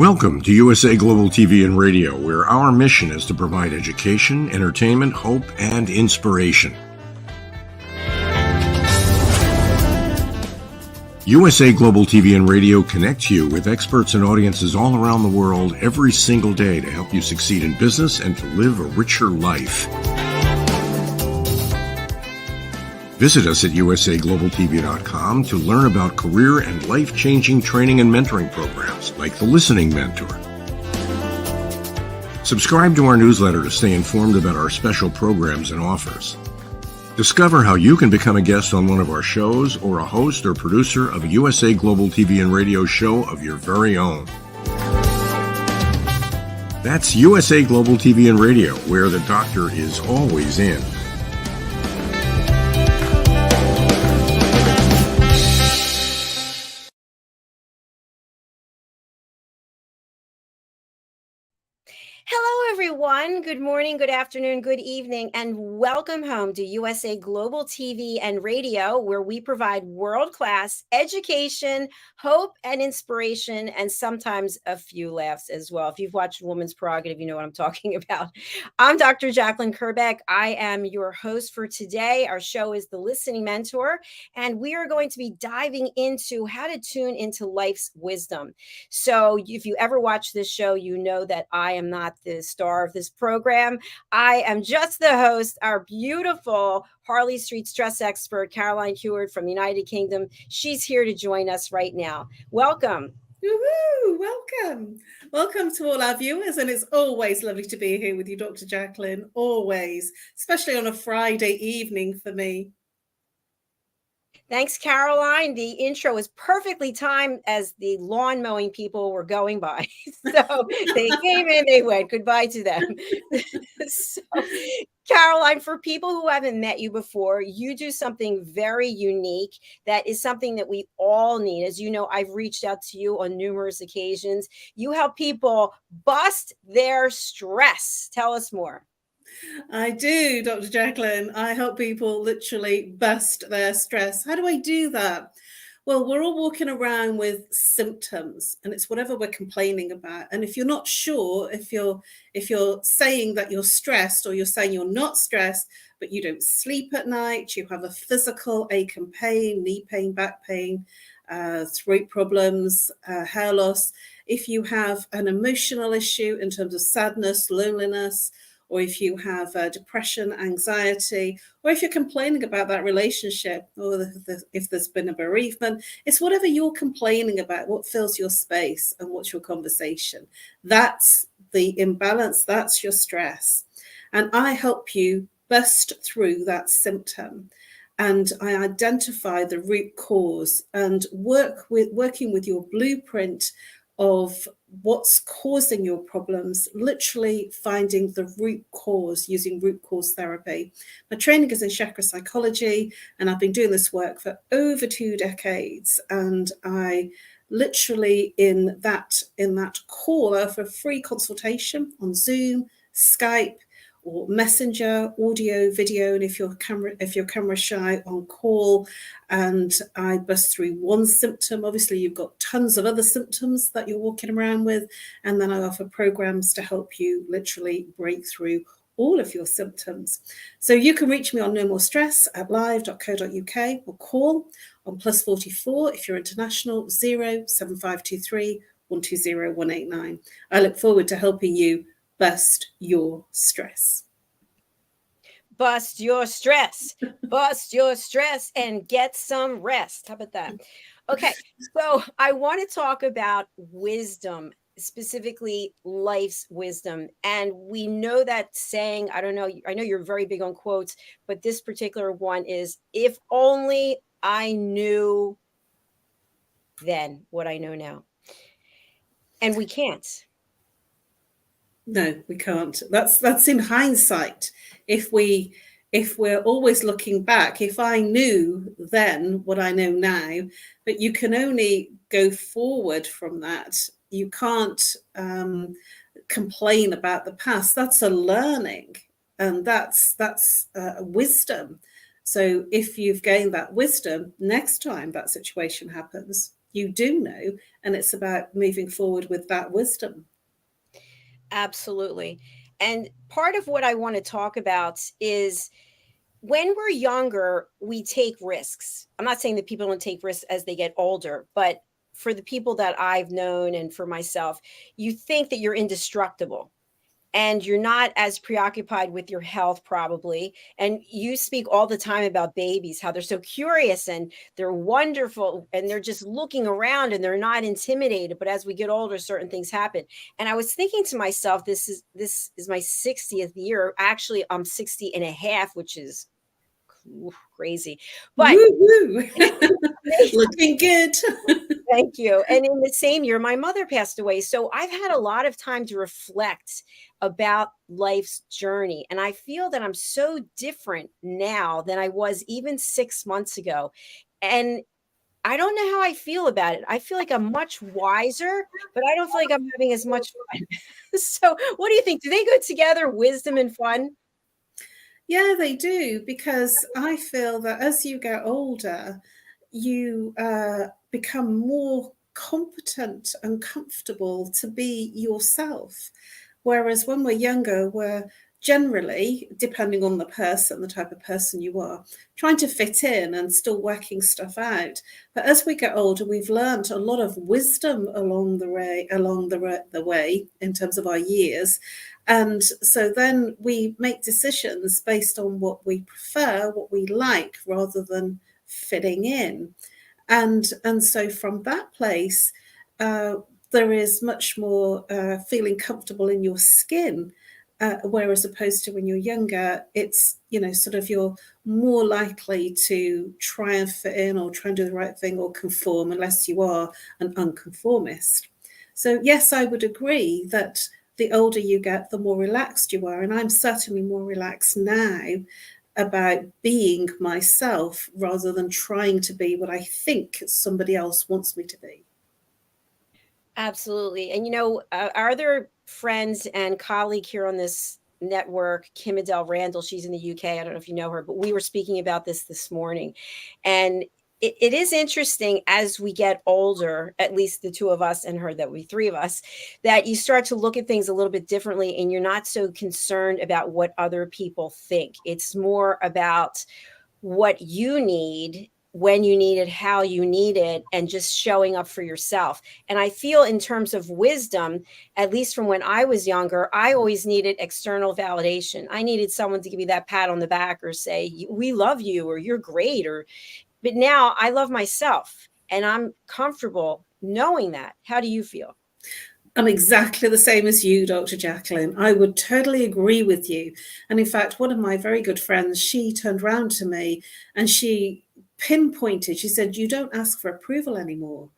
Welcome to USA Global TV and Radio, where our mission is to provide education, entertainment, hope, and inspiration. USA Global TV and Radio connects you with experts and audiences all around the world every single day to help you succeed in business and to live a richer life. Visit us at usaglobaltv.com to learn about career and life-changing training and mentoring programs like the Listening Mentor. Subscribe to our newsletter to stay informed about our special programs and offers. Discover how you can become a guest on one of our shows or a host or producer of a USA Global TV and Radio show of your very own. That's USA Global TV and Radio, where the doctor is always in. Hello, everyone. Good morning, good afternoon, good evening, and welcome home to USA Global TV and Radio, where we provide world-class education, hope, and inspiration, and sometimes a few laughs as well. If you've watched Woman's Prerogative, you know what I'm talking about. I'm Dr. Jacalyn Kerbeck. I am your host for today. Our show is The Listening Mentor, and we are going to be diving into how to tune into life's wisdom. So if you ever watch this show, you know that I am not the star of this program. I am just the host. Our beautiful Harley Street stress expert, Caroline HEWARD from the United Kingdom. She's here to join us right now. Welcome. Woohoo! Welcome. Welcome to all our viewers. And it's always lovely to be here with you, Dr. Jacalyn. Always, especially on a Friday evening for me. Thanks, Caroline. The intro is perfectly timed as the lawn mowing people were going by. So they came in, they went. Goodbye to them. So, Caroline, for people who haven't met you before, you do something very unique that is something that we all need. As you know, I've reached out to you on numerous occasions. You help people bust their stress. Tell us more. I do, Dr. Jacalyn. I help people literally bust their stress. How do I do that? Well, we're all walking around with symptoms, and it's whatever we're complaining about. And if you're not sure, if you're saying that you're stressed, or you're saying you're not stressed, but you don't sleep at night, you have a physical ache and pain, knee pain, back pain, throat problems, hair loss, if you have an emotional issue in terms of sadness, loneliness, or if you have depression, anxiety, or if you're complaining about that relationship, or if there's been a bereavement, it's whatever you're complaining about, what fills your space and what's your conversation. That's the imbalance, that's your stress. And I help you bust through that symptom. And I identify the root cause and working with your blueprint of what's causing your problems, literally finding the root cause using root cause therapy. My training is in chakra psychology, and I've been doing this work for over 2 decades. And I literally in that call, I offer a free consultation on Zoom, Skype, or Messenger, audio, video, and if you're camera shy, on call. And I bust through one symptom. Obviously, you've got tons of other symptoms that you're walking around with, and then I offer programs to help you literally break through all of your symptoms. So you can reach me on nomorestress at live.co.uk, or call on +44 if you're international, 07523 120 189. I look forward to helping you bust your stress. Bust your stress. Bust your stress and get some rest. How about that? Okay, so I want to talk about wisdom, specifically life's wisdom. And we know that saying, I know you're very big on quotes, but this particular one is, if only I knew then what I know now. And we can't. No, we can't. That's in hindsight. If we're always looking back, if I knew then what I know now, but you can only go forward from that. You can't complain about the past. That's a learning, and that's wisdom. So if you've gained that wisdom, next time that situation happens, you do know, and it's about moving forward with that wisdom. Absolutely. And part of what I want to talk about is when we're younger, we take risks. I'm not saying that people don't take risks as they get older, but for the people that I've known and for myself, you think that you're indestructible and you're not as preoccupied with your health probably. And you speak all the time about babies, how they're so curious and they're wonderful and they're just looking around and they're not intimidated. But as we get older, certain things happen. And I was thinking to myself, this is my 60th year. Actually, I'm 60 and a half, which is crazy. But Woo-hoo. Looking good. thank you. And in the same year, my mother passed away. So I've had a lot of time to reflect about life's journey. And I feel that I'm so different now than I was even 6 months ago. And I don't know how I feel about it. I feel like I'm much wiser, but I don't feel like I'm having as much fun. So what do you think? Do they go together, wisdom and fun? Yeah, they do, because I feel that as you get older, you become more competent and comfortable to be yourself. Whereas when we're younger, we're generally, depending on the person, the type of person you are, trying to fit in and still working stuff out. But as we get older, we've learned a lot of wisdom along the way in terms of our years. And so then we make decisions based on what we prefer, what we like, rather than fitting in. And so from that place, there is much more feeling comfortable in your skin. Whereas opposed to when you're younger, it's, sort of you're more likely to try and fit in or try and do the right thing or conform, unless you are an unconformist. So yes, I would agree that the older you get, the more relaxed you are. And I'm certainly more relaxed now about being myself rather than trying to be what I think somebody else wants me to be. Absolutely. And our other friends and colleague here on this network, Kim Adele Randall, she's in the UK. I don't know if you know her, but we were speaking about this morning. And it is interesting as we get older, at least the two of us and her, that we three of us, that you start to look at things a little bit differently and you're not so concerned about what other people think. It's more about what you need, when you need it, how you need it, and just showing up for yourself. And I feel in terms of wisdom, at least from when I was younger, I always needed external validation. I needed someone to give me that pat on the back or say, we love you, or you're great, but now I love myself and I'm comfortable knowing that. How do you feel? I'm exactly the same as you, Dr. Jacalyn. I would totally agree with you. And in fact, one of my very good friends, she turned around to me and she pinpointed, she said, you don't ask for approval anymore.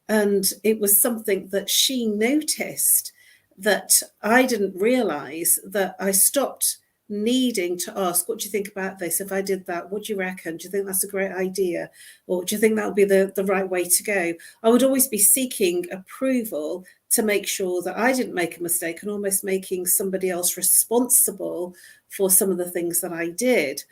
And it was something that she noticed that I didn't realize, that I stopped needing to ask, what do you think about this? If I did that, what do you reckon? Do you think that's a great idea? Or do you think that would be the right way to go? I would always be seeking approval to make sure that I didn't make a mistake, and almost making somebody else responsible for some of the things that I did.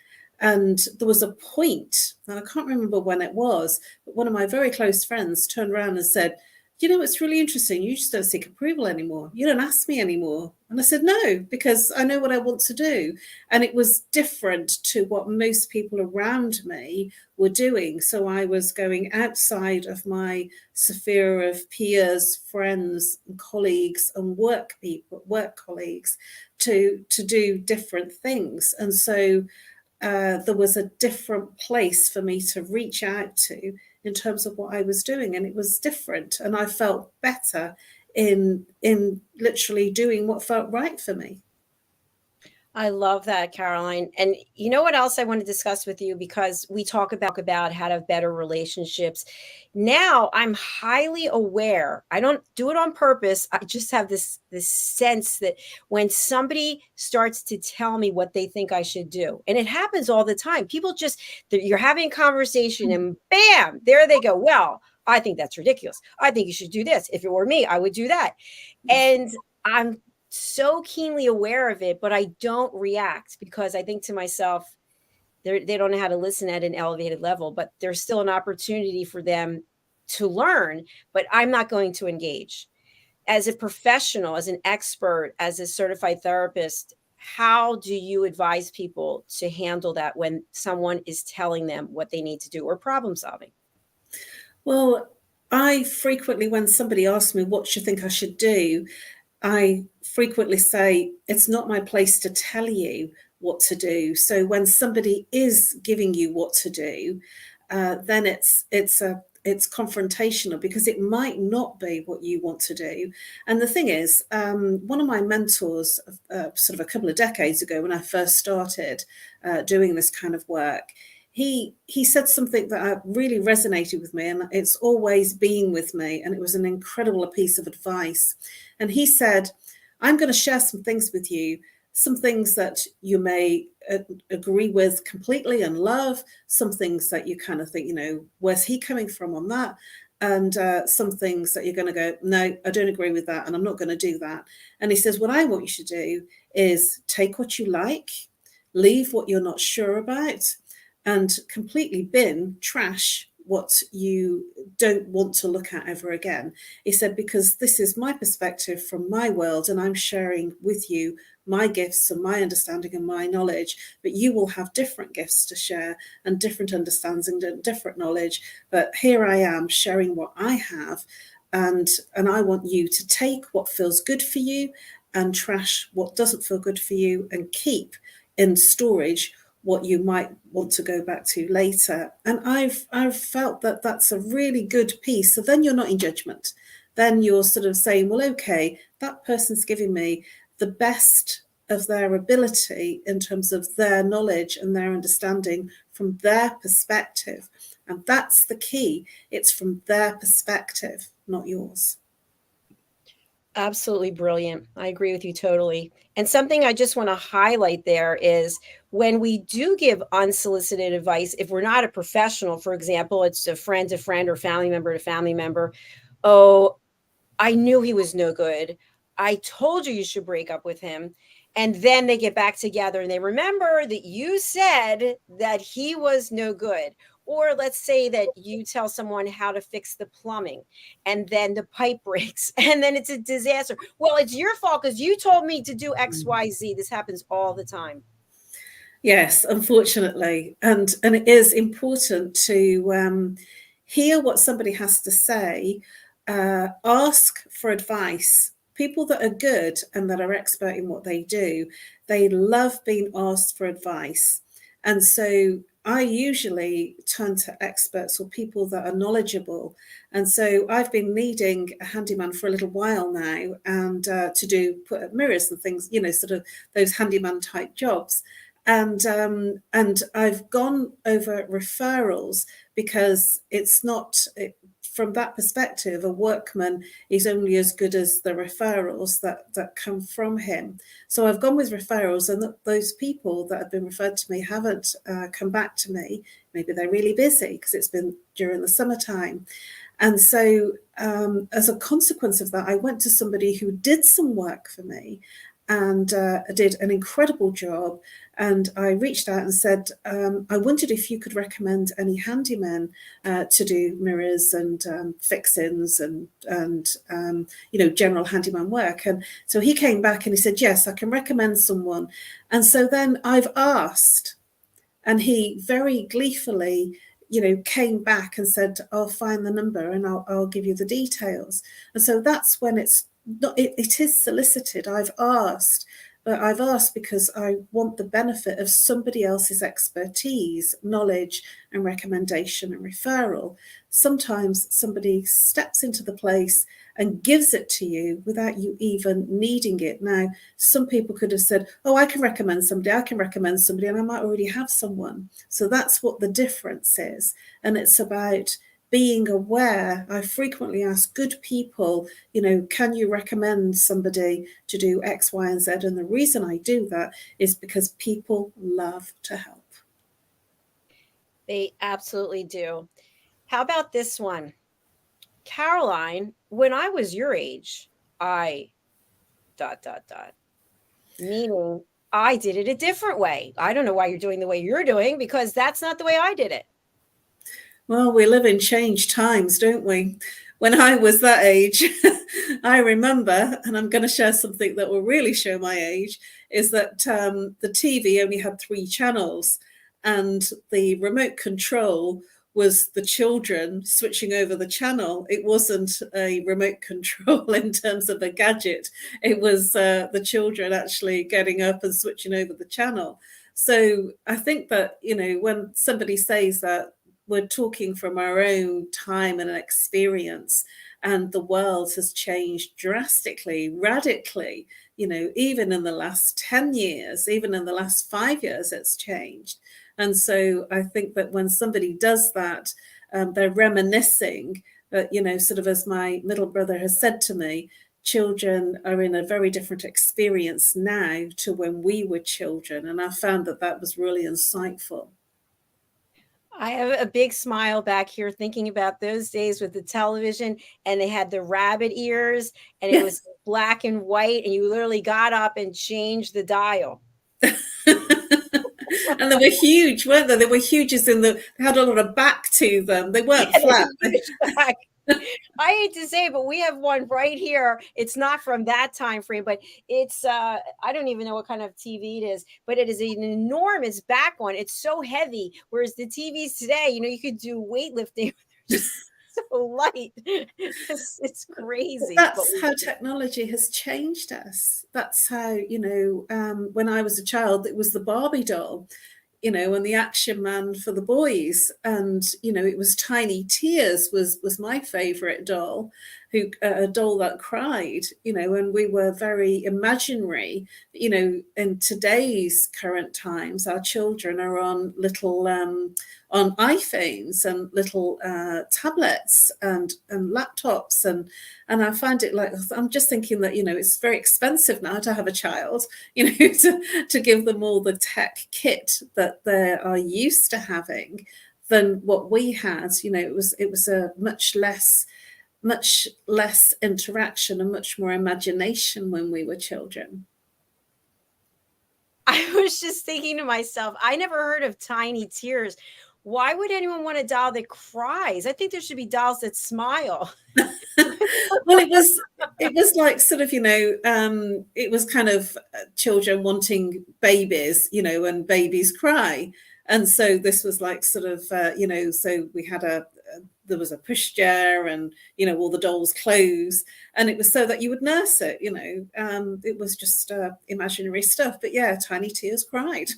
And there was a point, and I can't remember when it was, but one of my very close friends turned around and said, it's really interesting. You just don't seek approval anymore. You don't ask me anymore. And I said, no, because I know what I want to do. And it was different to what most people around me were doing. So I was going outside of my sphere of peers, friends, and colleagues, and work colleagues to do different things. And so there was a different place for me to reach out to in terms of what I was doing, and it was different, and I felt better in literally doing what felt right for me. I love that, Caroline. And you know what else I want to discuss with you, because we talk about how to have better relationships. Now I'm highly aware. I don't do it on purpose. I just have this sense that when somebody starts to tell me what they think I should do, and it happens all the time. People just, you're having a conversation and bam, there they go. Well, I think that's ridiculous. I think you should do this. If it were me, I would do that. And I'm so keenly aware of it, but I don't react, because I think to myself, they don't know how to listen at an elevated level, but there's still an opportunity for them to learn, but I'm not going to engage. As a professional, as an expert, as a certified therapist, how do you advise people to handle that when someone is telling them what they need to do or problem solving? Well, I frequently, when somebody asks me, what do you think I should do? I frequently say, it's not my place to tell you what to do. So when somebody is giving you what to do, then it's confrontational, because it might not be what you want to do. And the thing is, one of my mentors, sort of a couple of decades ago, when I first started doing this kind of work, he said something that really resonated with me, and it's always been with me, and it was an incredible piece of advice. And he said, I'm going to share some things with you, some things that you may agree with completely and love, some things that you kind of think, where's he coming from on that? And some things that you're going to go, no, I don't agree with that, and I'm not going to do that. And he says, what I want you to do is take what you like, leave what you're not sure about, and completely bin, trash what you don't want to look at ever again. He said, because this is my perspective from my world, and I'm sharing with you my gifts and my understanding and my knowledge, but you will have different gifts to share and different understandings and different knowledge. But here I am sharing what I have, and I want you to take what feels good for you and trash what doesn't feel good for you, and keep in storage what you might want to go back to later. And I've felt that that's a really good piece. So then you're not in judgment. Then you're sort of saying, well, okay, that person's giving me the best of their ability in terms of their knowledge and their understanding from their perspective. And that's the key. It's from their perspective, not yours. Absolutely brilliant. I agree with you totally. And something I just want to highlight there is when we do give unsolicited advice, if we're not a professional, for example, it's a friend to friend or family member to family member. Oh, I knew he was no good. I told you should break up with him. And then they get back together and they remember that you said that he was no good. Or let's say that you tell someone how to fix the plumbing and then the pipe breaks and then it's a disaster. Well, it's your fault because you told me to do X, Y, Z. This happens all the time. Yes, unfortunately. And it is important to hear what somebody has to say, ask for advice. People that are good and that are expert in what they do, they love being asked for advice. And so I usually turn to experts or people that are knowledgeable. And so I've been needing a handyman for a little while now, and to put up mirrors and things, sort of those handyman type jobs. And I've gone over referrals because it's not, from that perspective, a workman is only as good as the referrals that come from him. So I've gone with referrals, and those people that have been referred to me haven't come back to me. Maybe they're really busy because it's been during the summertime. And so as a consequence of that, I went to somebody who did some work for me and did an incredible job. And I reached out and said, I wondered if you could recommend any handymen to do mirrors and fixings and general handyman work. And so he came back and he said, yes, I can recommend someone. And so then I've asked, and he very gleefully came back and said, I'll find the number and I'll give you the details. And so that's when it's not, it is solicited. I've asked because I want the benefit of somebody else's expertise, knowledge, and recommendation and referral. Sometimes somebody steps into the place and gives it to you without you even needing it. Now, some people could have said, oh, I can recommend somebody, and I might already have someone. So that's what the difference is. And it's about being aware. I frequently ask good people, can you recommend somebody to do X, Y, and Z? And the reason I do that is because people love to help. They absolutely do. How about this one? Caroline, when I was your age, I ... Meaning I did it a different way. I don't know why you're doing the way you're doing, because that's not the way I did it. Well, we live in changed times, don't we? When I was that age, I remember, and I'm going to share something that will really show my age, is that the TV only had 3 channels, and the remote control was the children switching over the channel. It wasn't a remote control in terms of a gadget. It was the children actually getting up and switching over the channel. So I think that, when somebody says that, we're talking from our own time and experience, and the world has changed drastically, radically, even in the last 10 years, even in the last 5 years, it's changed. And so I think that when somebody does that, they're reminiscing that, sort of as my middle brother has said to me, children are in a very different experience now to when we were children. And I found that that was really insightful. I have a big smile back here thinking about those days with the television, and they had the rabbit ears, and it was black and white, and you literally got up and changed the dial. And they were huge, weren't they? They were huge as in they had a lot of back to them. They weren't flat. Back. I hate to say it, but we have one right here. It's not from that time frame, but it's I don't even know what kind of TV it is, but it is an enormous back one. It's so heavy. Whereas the TVs today, you could do weightlifting. They're just so light. It's crazy. That's how technology has changed us. That's how, when I was a child, it was the Barbie doll, and the Action Man for the boys. And, it was Tiny Tears was my favorite doll, a doll that cried, and we were very imaginary. In today's current times, our children are on little on iPhones and little tablets and laptops, and I find it like, I'm just thinking that it's very expensive now to have a child, to give them all the tech kit that they are used to having than what we had. It was a much less interaction and much more imagination when we were children. I was just thinking to myself, I never heard of Tiny Tears. Why would anyone want a doll that cries? I think there should be dolls that smile. Well, it was like sort of, it was kind of children wanting babies, and babies cry. And so this was like sort of, so we had there was a pushchair and, all the dolls' clothes, and it was so that you would nurse it, it was just imaginary stuff. But yeah, Tiny Tears cried.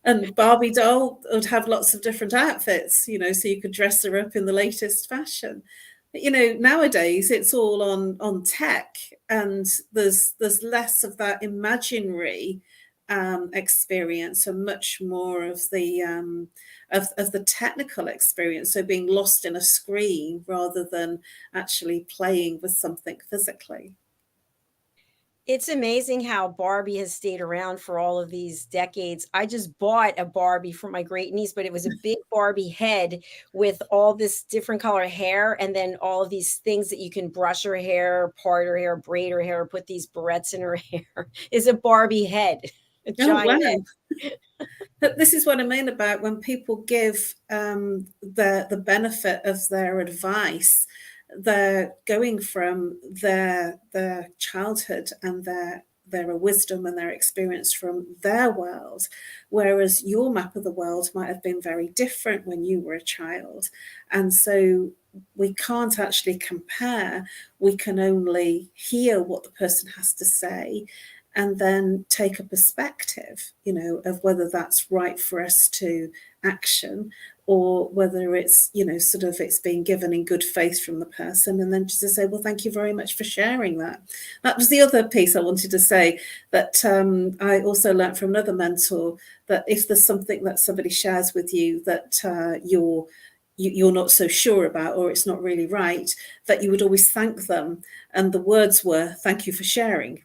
And Barbie doll would have lots of different outfits, so you could dress her up in the latest fashion. But, nowadays it's all on tech, and there's less of that imaginary experience and much more of the technical experience. So being lost in a screen rather than actually playing with something physically. It's amazing how Barbie has stayed around for all of these decades. I just bought a Barbie for my great niece, but it was a big Barbie head with all this different color hair, and then all of these things that you can brush her hair, part her hair, braid her hair, put these barrettes in her hair. Is a Barbie head. A giant head. This is what I mean about when people give the benefit of their advice. They're going from their childhood and their wisdom and their experience from their world, whereas your map of the world might have been very different when you were a child. And so we can't actually compare. We can only hear what the person has to say and then take a perspective, of whether that's right for us to action, or whether it's, sort of it's being given in good faith from the person, and then just to say, well, thank you very much for sharing that. That was the other piece I wanted to say, that I also learned from another mentor, that if there's something that somebody shares with you that you're not so sure about, or it's not really right, that you would always thank them. And the words were, thank you for sharing.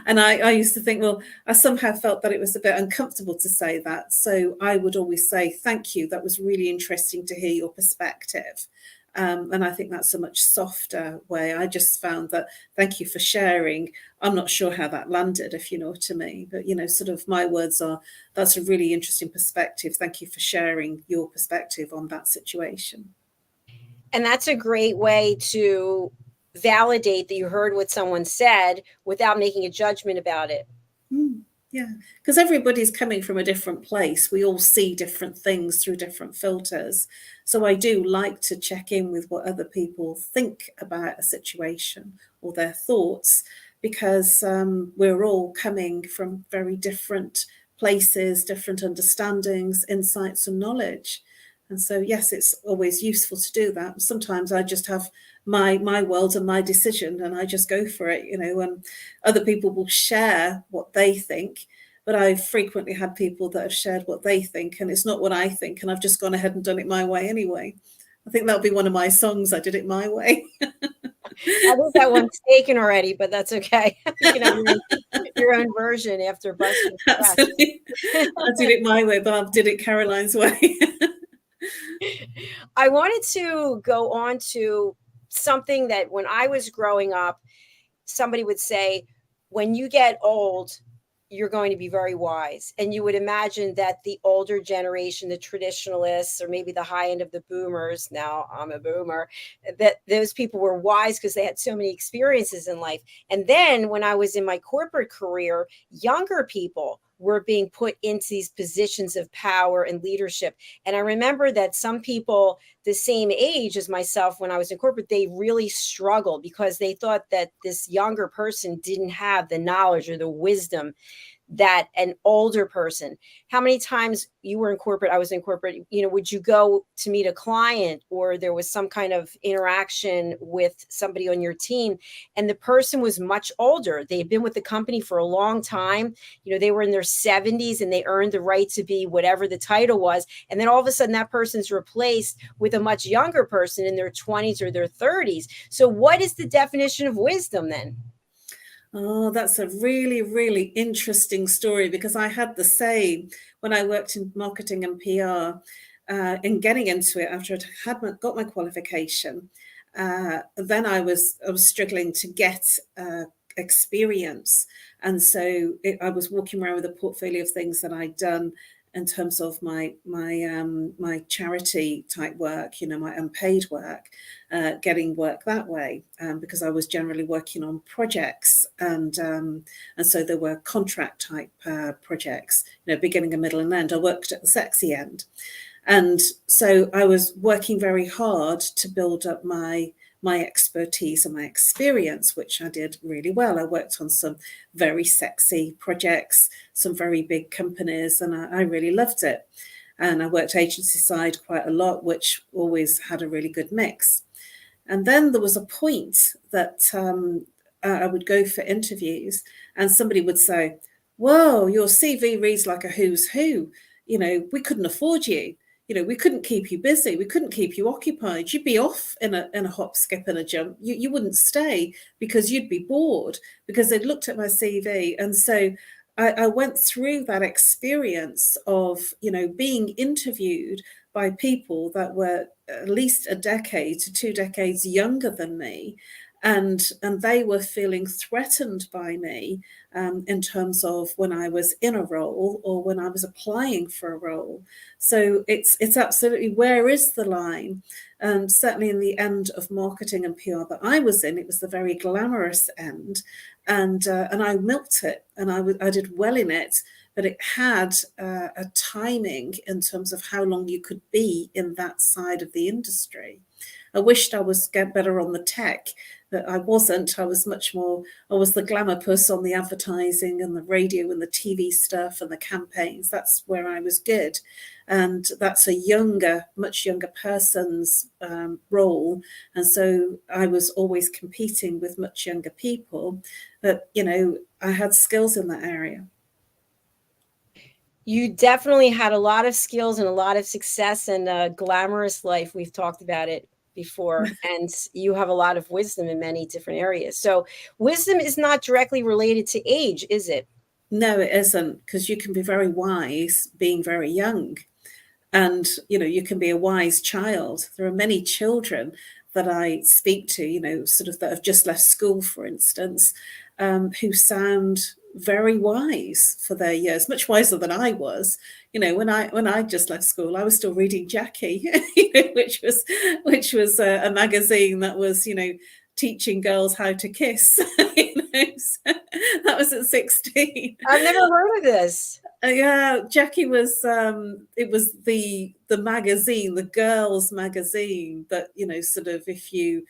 and I used to think, well, I somehow felt that it was a bit uncomfortable to say that. So I would always say, thank you. That was really interesting to hear your perspective. And I think that's a much softer way. I just found that, thank you for sharing. I'm not sure how that landed, if you know what I mean. But, sort of my words are, that's a really interesting perspective. Thank you for sharing your perspective on that situation. And that's a great way to validate that you heard what someone said without making a judgment about it. Yeah, because everybody's coming from a different place. We all see different things through different filters. So I do like to check in with what other people think about a situation or their thoughts, because we're all coming from very different places, different understandings, insights, and knowledge. And so, yes, it's always useful to do that. Sometimes I just have my world and my decision, and I just go for it, and other people will share what they think. But I've frequently had people that have shared what they think, and it's not what I think, and I've just gone ahead and done it my way anyway. I think that'll be one of my songs. I did it my way. I think that one's taken already, but that's okay. You can have your own version after busting. I did it my way, but I did it Caroline's way. I wanted to go on to something that when I was growing up, somebody would say, when you get old, you're going to be very wise. And you would imagine that the older generation, the traditionalists, or maybe the high end of the boomers, now I'm a boomer, that those people were wise because they had so many experiences in life. And then when I was in my corporate career, younger people were being put into these positions of power and leadership. And I remember that some people the same age as myself, when I was in corporate, they really struggled because they thought that this younger person didn't have the knowledge or the wisdom that an older person. How many times you were in corporate, I was in corporate, would you go to meet a client, or there was some kind of interaction with somebody on your team, and the person was much older. They had been with the company for a long time. They were in their 70s and they earned the right to be whatever the title was. And then all of a sudden that person's replaced with a much younger person in their 20s or their 30s. So what is the definition of wisdom then? Oh, that's a really, really interesting story, because I had the same when I worked in marketing and PR. In getting into it after I got my qualification, then I was struggling to get experience, and so I was walking around with a portfolio of things that I'd done in terms of my charity type work, my unpaid work, getting work that way, because I was generally working on projects, and so there were contract type projects, beginning, a middle, and end. I worked at the sexy end, and so I was working very hard to build up my expertise and my experience, which I did really well. I worked on some very sexy projects, some very big companies, and I really loved it. And I worked agency side quite a lot, which always had a really good mix. And then there was a point that I would go for interviews, and somebody would say, "Whoa, your CV reads like a who's who. We couldn't afford you. We couldn't keep you busy. We couldn't keep you occupied. You'd be off in a hop, skip, and a jump. You wouldn't stay because you'd be bored," because they'd looked at my CV. And so I went through that experience of, being interviewed by people that were at least a decade to 2 decades younger than me. And they were feeling threatened by me in terms of when I was in a role or when I was applying for a role. So it's absolutely, where is the line? Certainly in the end of marketing and PR that I was in, it was the very glamorous end, and I milked it, and I did well in it. But it had a timing in terms of how long you could be in that side of the industry. I wished I was better on the tech, but I wasn't. I was the glamour puss on the advertising and the radio and the TV stuff and the campaigns. That's where I was good. And that's a much younger person's role. And so I was always competing with much younger people. But, I had skills in that area. You definitely had a lot of skills and a lot of success and a glamorous life. We've talked about it before, and you have a lot of wisdom in many different areas. So wisdom is not directly related to age, is it? No, it isn't, because you can be very wise being very young. And, you can be a wise child. There are many children that I speak to, sort of that have just left school, for instance, who sound very wise for their years, much wiser than I was. When I just left school, I was still reading Jackie, which was a magazine that was, teaching girls how to kiss. So that was at 16. I've never heard of this. Yeah, Jackie was it was the magazine, the girls magazine that, sort of, if you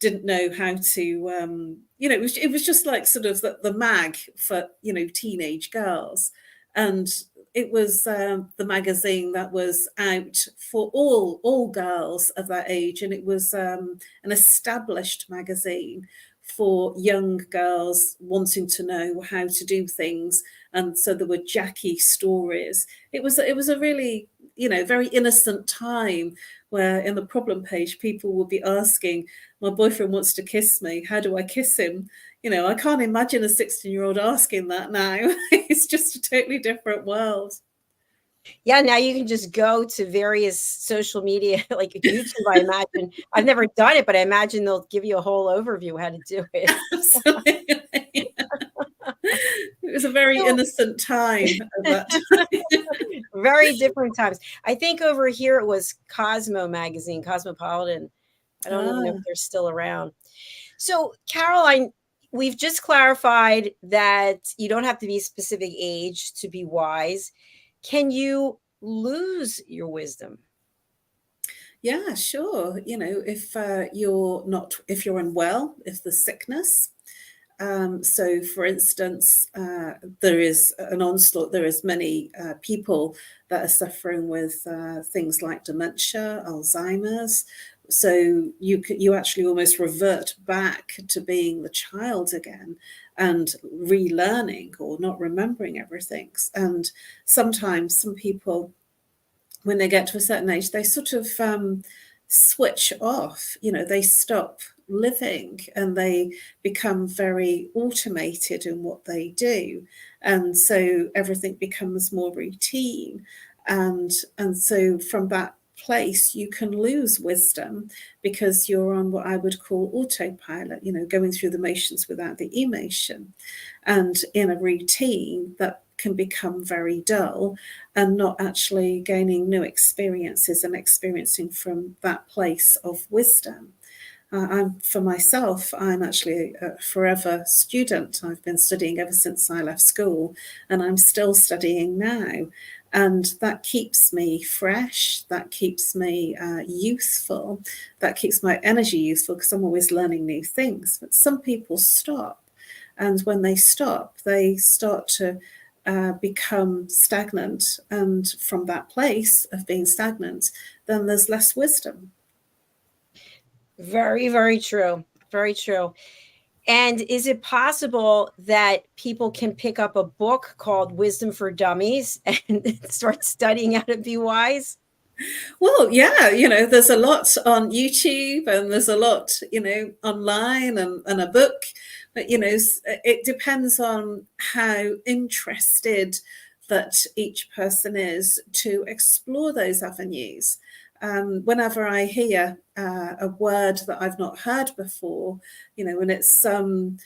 didn't know how to it was just like sort of the mag for, teenage girls. And it was the magazine that was out for all girls of that age, and it was an established magazine for young girls wanting to know how to do things. And so there were Jackie stories. It was a really, very innocent time, where in the problem page people would be asking, my boyfriend wants to kiss me, how do I kiss him? I can't imagine a 16-year-old asking that now. It's just a totally different world. Yeah, now you can just go to various social media, like YouTube, I imagine. I've never done it, but I imagine they'll give you a whole overview how to do it. Absolutely. It was a very innocent time at that time. Very different times. I think over here it was Cosmo magazine, Cosmopolitan. I don't even know if they're still around. So, Caroline, we've just clarified that you don't have to be a specific age to be wise. Can you lose your wisdom? Yeah, sure. If you're unwell, if there's sickness. So, for instance, there is an onslaught. There is many people that are suffering with things like dementia, Alzheimer's. So you actually almost revert back to being the child again and relearning or not remembering everything. And sometimes some people, when they get to a certain age, they sort of switch off. They stop living and they become very automated in what they do, and so everything becomes more routine. And so from that place you can lose wisdom, because you're on what I would call autopilot, going through the motions without the emotion, and in a routine that can become very dull and not actually gaining new experiences and experiencing from that place of wisdom. For myself, I'm actually a forever student. I've been studying ever since I left school, and I'm still studying now. And that keeps me fresh, that keeps me youthful, that keeps my energy useful, because I'm always learning new things. But some people stop, and when they stop, they start to become stagnant. And from that place of being stagnant, then there's less wisdom. Very, very true. Very true. And is it possible that people can pick up a book called Wisdom for Dummies and start studying how to be wise? Well, yeah, there's a lot on YouTube, and there's a lot, online, and a book. But, it depends on how interested that each person is to explore those avenues. Whenever I hear a word that I've not heard before, and it's some,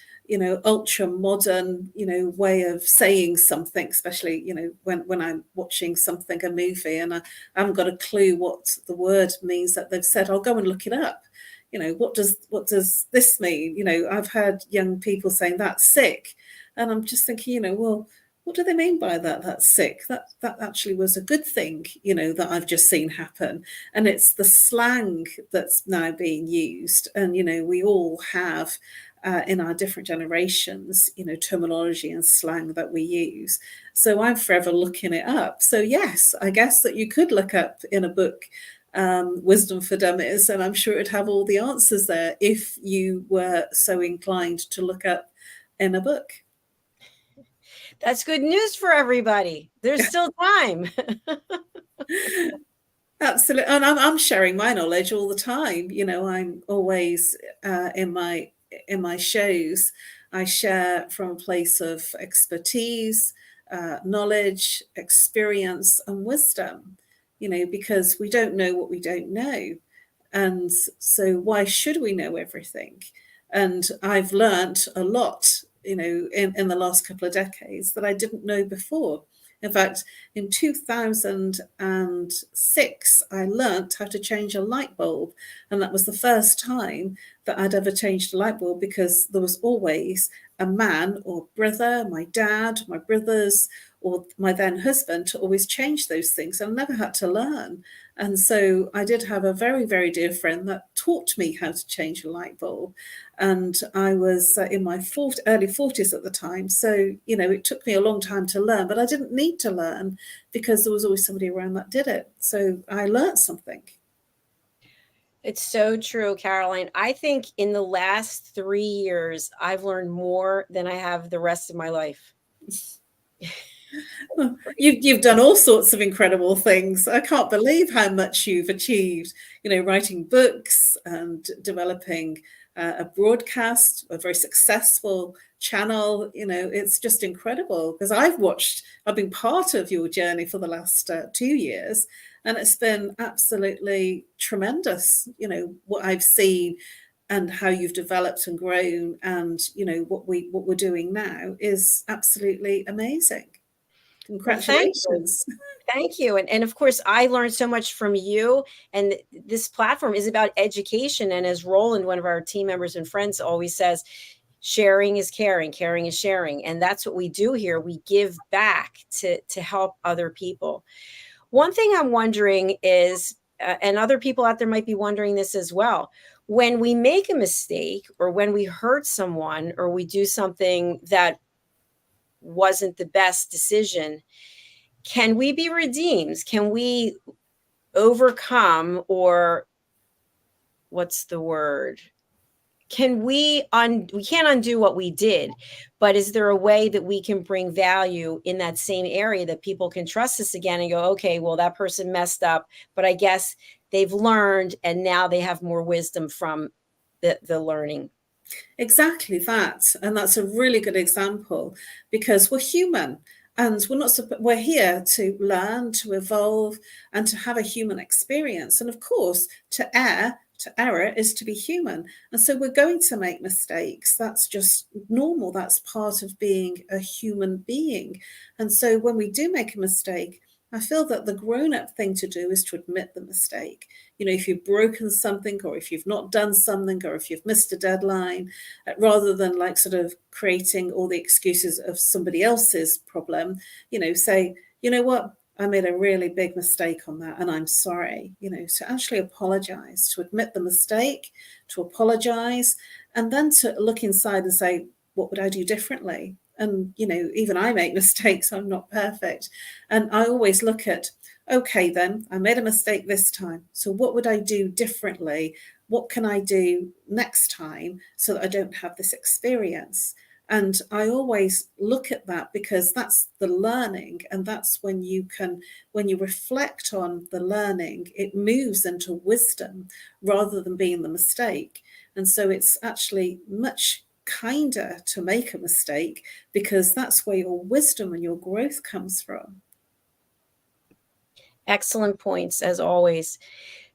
ultra modern, way of saying something, especially, when I'm watching something, a movie, and I haven't got a clue what the word means that they've said, I'll go and look it up. What does this mean? I've heard young people saying that's sick, and I'm just thinking, well, what do they mean by that? That's sick. That actually was a good thing, that I've just seen happen. And it's the slang that's now being used. And, we all have in our different generations, terminology and slang that we use. So I'm forever looking it up. So yes, I guess that you could look up in a book, Wisdom for Dummies, and I'm sure it'd have all the answers there if you were so inclined to look up in a book. That's good news for everybody. There's still time. Absolutely. And I'm sharing my knowledge all the time. I'm always in my shows, I share from a place of expertise, knowledge, experience, and wisdom. because we don't know what we don't know. And so why should we know everything? And I've learned a lot, in the last couple of decades that I didn't know before. In fact, in 2006, I learned how to change a light bulb. And that was the first time that I'd ever changed a light bulb, because there was always a man or brother, my dad, my brothers, or my then husband to always change those things. And I never had to learn. And so I did have a very, very dear friend that taught me how to change a light bulb. And I was in my early 40s at the time. So, it took me a long time to learn, but I didn't need to learn because there was always somebody around that did it. So I learned something. It's so true, Caroline. I think in the last 3 years, I've learned more than I have the rest of my life. You've done all sorts of incredible things. I can't believe how much you've achieved, writing books and developing a broadcast, a very successful channel. It's just incredible, because I've been part of your journey for the last 2 years, and it's been absolutely tremendous, what I've seen and how you've developed and grown, and what we're doing now is absolutely amazing. Congratulations. Well, thank you. And of course, I learned so much from you. And this platform is about education. And as Roland, one of our team members and friends, always says, sharing is caring, caring is sharing. And that's what we do here. We give back to help other people. One thing I'm wondering is, and other people out there might be wondering this as well, when we make a mistake, or when we hurt someone, or we do something that wasn't the best decision, can we be redeemed? Can we overcome, or what's the word? We can't undo what we did, but is there a way that we can bring value in that same area, that people can trust us again and go, okay, well, that person messed up, but I guess they've learned and now they have more wisdom from the learning. Exactly that. And that's a really good example, because we're human, and we're here to learn, to evolve, and to have a human experience. And of course, to error is to be human. And so we're going to make mistakes. That's just normal. That's part of being a human being. And so when we do make a mistake, I feel that the grown-up thing to do is to admit the mistake. If you've broken something, or if you've not done something, or if you've missed a deadline, rather than sort of creating all the excuses of somebody else's problem, say, what, I made a really big mistake on that, and I'm sorry, to actually apologize, to admit the mistake, to apologize, and then to look inside and say, what would I do differently? And, even I make mistakes. I'm not perfect. And I always look at, okay, then I made a mistake this time. So what would I do differently? What can I do next time so that I don't have this experience? And I always look at that, because that's the learning. And that's when you reflect on the learning, it moves into wisdom rather than being the mistake. And so it's actually much kinder to make a mistake, because that's where your wisdom and your growth comes from. Excellent points, as always.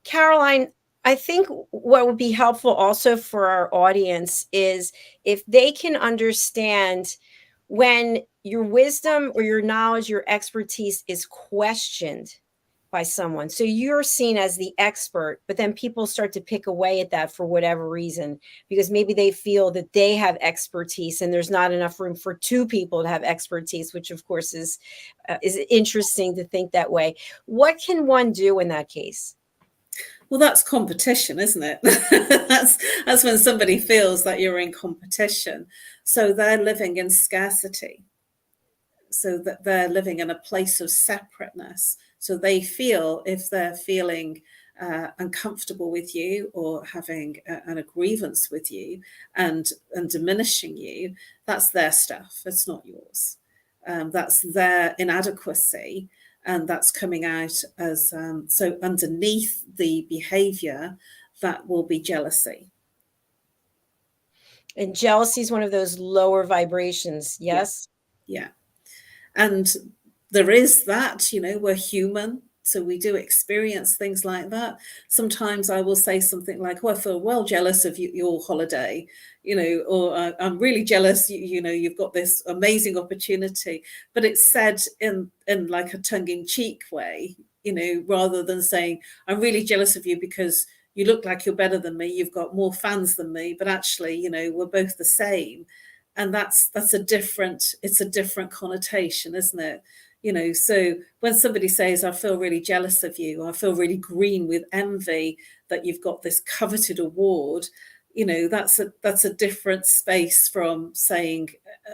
Caroline, I think what would be helpful also for our audience is if they can understand when your wisdom or your knowledge, your expertise is questioned by someone. So you're seen as the expert, but then people start to pick away at that for whatever reason, because maybe they feel that they have expertise and there's not enough room for two people to have expertise, which of course is interesting to think that way. What can one do in that case? Well, that's competition, isn't it? that's when somebody feels that you're in competition. So they're living in scarcity. So that they're living in a place of separateness. So they feel, if they're feeling uncomfortable with you, or having a grievance with you and diminishing you, that's their stuff. It's not yours. That's their inadequacy. And that's coming out as, so underneath the behavior, that will be jealousy. And jealousy is one of those lower vibrations. Yes. Yeah. And there is that, we're human. So we do experience things like that. Sometimes I will say something like, oh, I feel well jealous of your holiday, or I'm really jealous, you've got this amazing opportunity. But it's said in like a tongue-in-cheek way, rather than saying, I'm really jealous of you because you look like you're better than me, you've got more fans than me, but actually, we're both the same. And it's a different connotation, isn't it? So when somebody says, I feel really jealous of you, I feel really green with envy that you've got this coveted award, that's a different space from saying,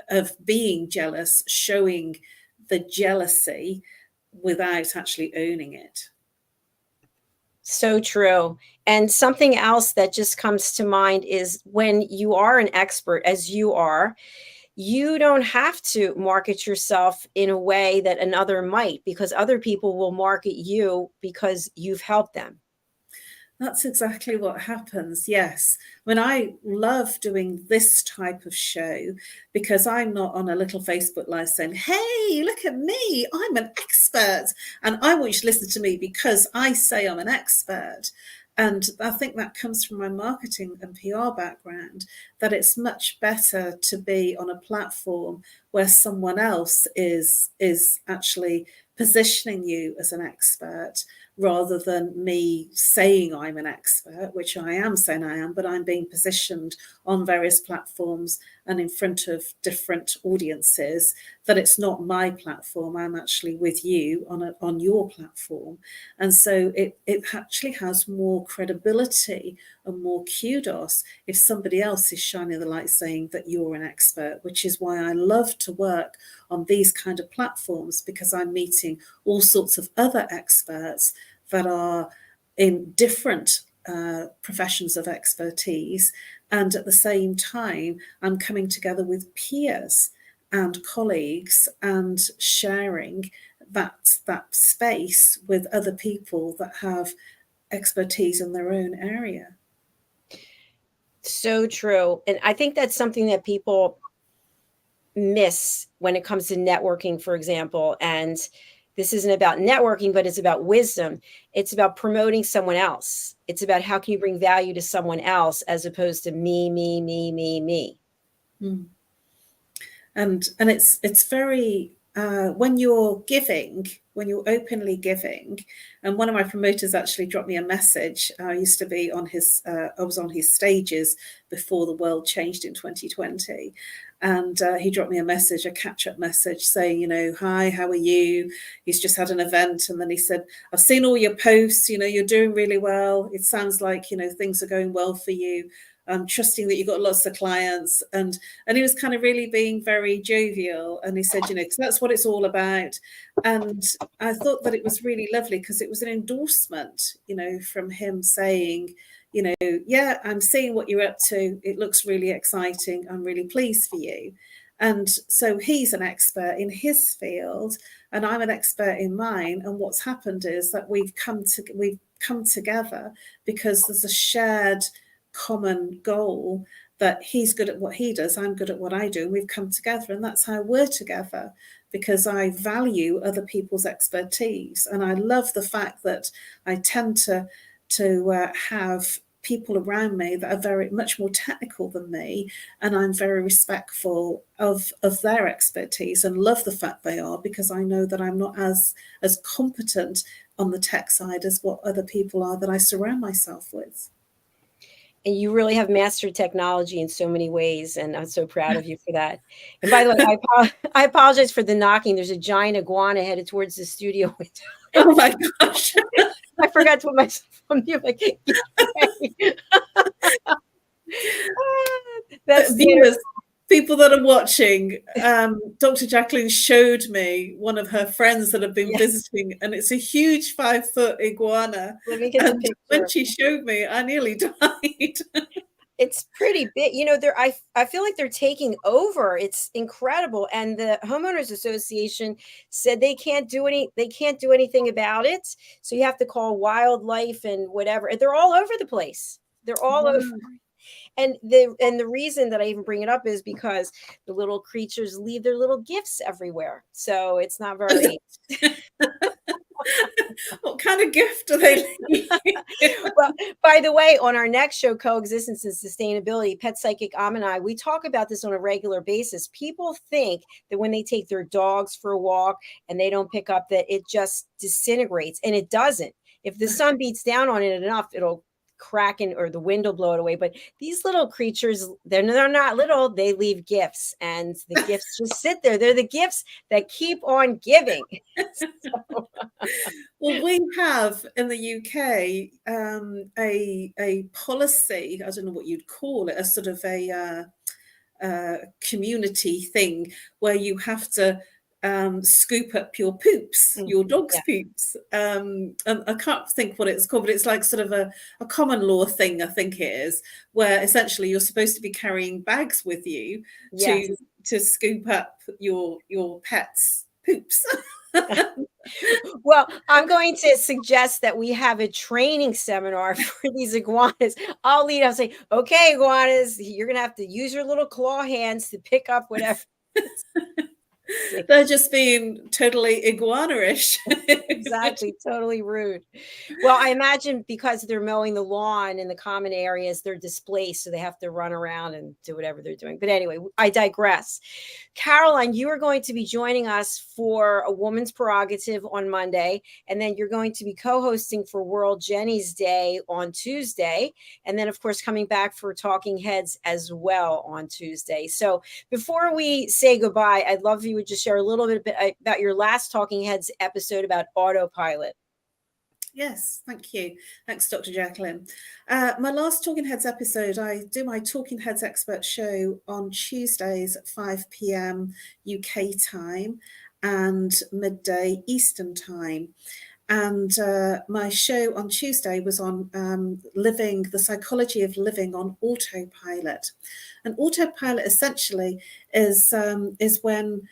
of being jealous, showing the jealousy without actually owning it. So true. And something else that just comes to mind is when you are an expert, as you are, you don't have to market yourself in a way that another might, because other people will market you because you've helped them. That's exactly what happens. Yes. When I love doing this type of show, because I'm not on a little Facebook Live saying, hey, look at me, I'm an expert. And I want you to listen to me because I say I'm an expert. And I think that comes from my marketing and PR background, that it's much better to be on a platform where someone else is actually positioning you as an expert, rather than me saying I'm an expert, which I am saying I am, but I'm being positioned on various platforms and in front of different audiences, that it's not my platform. I'm actually with you on your platform. And so it actually has more credibility and more kudos if somebody else is shining the light saying that you're an expert, which is why I love to work on these kind of platforms, because I'm meeting all sorts of other experts that are in different professions of expertise. And at the same time, I'm coming together with peers and colleagues and sharing that space with other people that have expertise in their own area. So true. And I think that's something that people miss when it comes to networking, for example. And this isn't about networking, but it's about wisdom. It's about promoting someone else. It's about how can you bring value to someone else as opposed to me, me, me, me, me. Mm. And it's very when you're giving, when you're openly giving. And one of my promoters actually dropped me a message. I used to be on his I was on his stages before the world changed in 2020, and he dropped me a message, a catch-up message saying, hi, how are you? He's just had an event, and then he said, I've seen all your posts, you're doing really well, it sounds like things are going well for you. I'm trusting that you've got lots of clients. And he was kind of really being very jovial. And he said, because that's what it's all about. And I thought that it was really lovely, because it was an endorsement, from him saying, yeah, I'm seeing what you're up to. It looks really exciting. I'm really pleased for you. And so he's an expert in his field and I'm an expert in mine. And what's happened is that we've come together because there's a shared common goal, that he's good at what he does, I'm good at what I do, and we've come together. And that's how we're together, because I value other people's expertise. And I love the fact that I tend to have people around me that are very much more technical than me, and I'm very respectful of their expertise and love the fact they are, because I know that I'm not as competent on the tech side as what other people are that I surround myself with. And you really have mastered technology in so many ways, and I'm so proud of you for that. And by the way, I apologize for the knocking. There's a giant iguana headed towards the studio window. Oh my gosh. I forgot to put myself on mute. That's viewers, people that are watching, Dr. Jacalyn showed me one of her friends that have been visiting, and it's a huge 5-foot iguana. Let me get the picture. When she showed me, I nearly died. It's pretty big. I feel like they're taking over. It's incredible. And the homeowners association said they can't do anything about it. So you have to call wildlife and whatever. They're all over the place. They're all over. And the reason that I even bring it up is because the little creatures leave their little gifts everywhere. So it's not very What kind of gift do they leave? Well, by the way, on our next show, Coexistence and Sustainability, Pet Psychic Am and I, we talk about this on a regular basis. People think that when they take their dogs for a walk and they don't pick up, that it just disintegrates, and it doesn't. If the sun beats down on it enough, it'll crack in, or the wind will blow it away. But these little creatures, they're not little, they leave gifts, and the gifts just sit there. They're the gifts that keep on giving. So. Well, we have in the UK a policy, I don't know what you'd call it, a sort of a community thing where you have to scoop up your poops, your dog's poops. And I can't think what it's called, but it's like sort of a common law thing, I think it is, where essentially you're supposed to be carrying bags with you to scoop up your pet's poops. Well, I'm going to suggest that we have a training seminar for these iguanas. I'll lead. I'll say, okay, iguanas, you're going to have to use your little claw hands to pick up whatever. They're just being totally iguana-ish. Exactly. Totally rude. Well, I imagine because they're mowing the lawn in the common areas, they're displaced, so they have to run around and do whatever they're doing. But anyway, I digress. Caroline, you are going to be joining us for A Woman's Prerogative on Monday, and then you're going to be co-hosting for World Jenny's Day on Tuesday, and then, of course, coming back for Talking Heads as well on Tuesday. So before we say goodbye, I'd love if you would just share a little bit about your last Talking Heads episode about autopilot. Yes, thank you. Thanks, Dr. Jacalyn. My last Talking Heads episode, I do my Talking Heads Expert show on Tuesdays at 5 p.m. UK time and midday Eastern time. And my show on Tuesday was on the psychology of living on autopilot. And autopilot essentially is when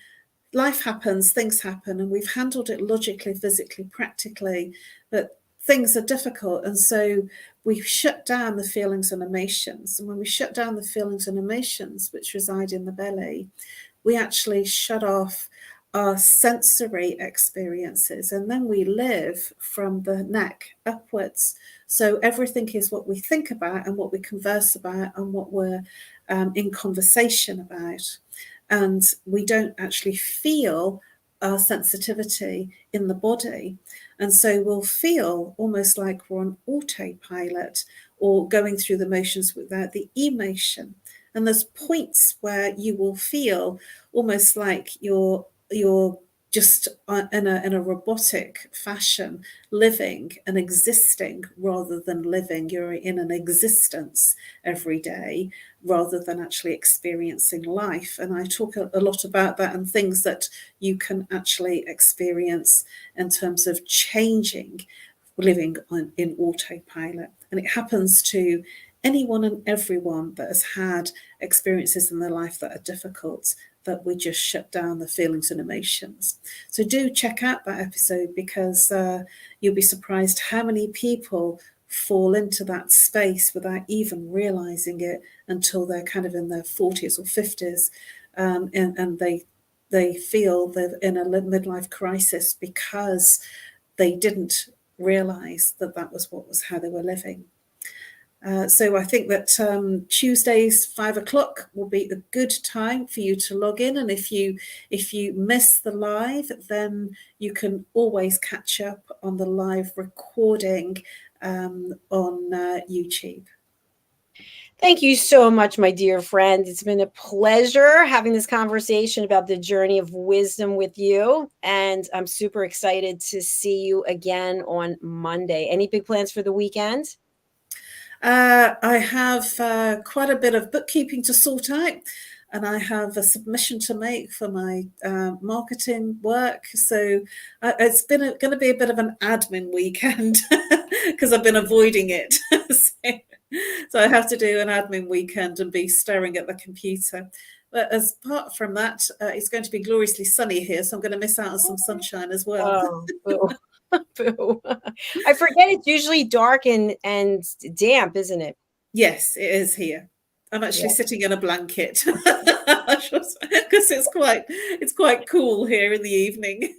life happens, things happen, and we've handled it logically, physically, practically, but things are difficult. And so we shut down the feelings and emotions. And when we shut down the feelings and emotions, which reside in the belly, we actually shut off our sensory experiences. And then we live from the neck upwards. So everything is what we think about and what we converse about and what we're in conversation about. And we don't actually feel our sensitivity in the body. And so we'll feel almost like we're on autopilot or going through the motions without the emotion. And there's points where you will feel almost like you're just in a robotic fashion, living and existing rather than living. You're in an existence every day rather than actually experiencing life. And I talk a lot about that and things that you can actually experience in terms of changing, living in autopilot. And it happens to anyone and everyone that has had experiences in their life that are difficult, that we just shut down the feelings and emotions. So do check out that episode, because you'll be surprised how many people fall into that space without even realizing it until they're kind of in their 40s or 50s, and they feel they're in a midlife crisis because they didn't realize that was how they were living. So I think that Tuesdays 5 o'clock will be a good time for you to log in. And if you miss the live, then you can always catch up on the live recording on YouTube. Thank you so much, my dear friend. It's been a pleasure having this conversation about the journey of wisdom with you. And I'm super excited to see you again on Monday. Any big plans for the weekend? I have quite a bit of bookkeeping to sort out, and I have a submission to make for my marketing work. So it's going to be a bit of an admin weekend because I've been avoiding it. So I have to do an admin weekend and be staring at the computer. But as apart from that, it's going to be gloriously sunny here, so I'm going to miss out on some sunshine as well. Oh, boo. I forget it's usually dark and damp, isn't it? Yes, it is here. I'm actually sitting in a blanket because it's quite cool here in the evening.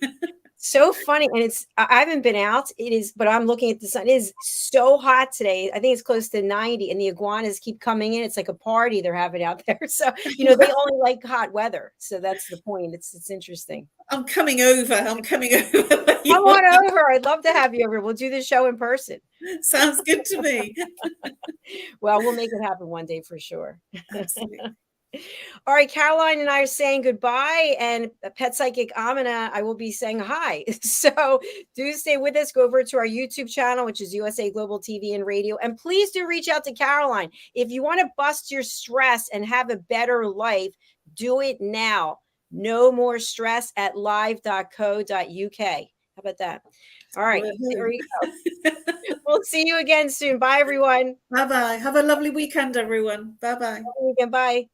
So funny. And I haven't been out. It is, but I'm looking at the sun. It is so hot today. I think it's close to 90 and the iguanas keep coming in. It's like a party they're having out there. So, they only like hot weather. So that's the point. It's interesting. I'm coming over. Come on over. I'd love to have you over. We'll do the show in person. Sounds good to me. Well, we'll make it happen one day for sure. Absolutely. All right, Caroline and I are saying goodbye, and Pet Psychic Amina, I will be saying hi. So do stay with us. Go over to our YouTube channel, which is USA Global TV and Radio. And please do reach out to Caroline. If you want to bust your stress and have a better life, do it now. No more stress at live.co.uk. How about that? All right, there we go. We'll see you again soon. Bye, everyone. Bye-bye. Have a lovely weekend, everyone. Bye-bye. Bye.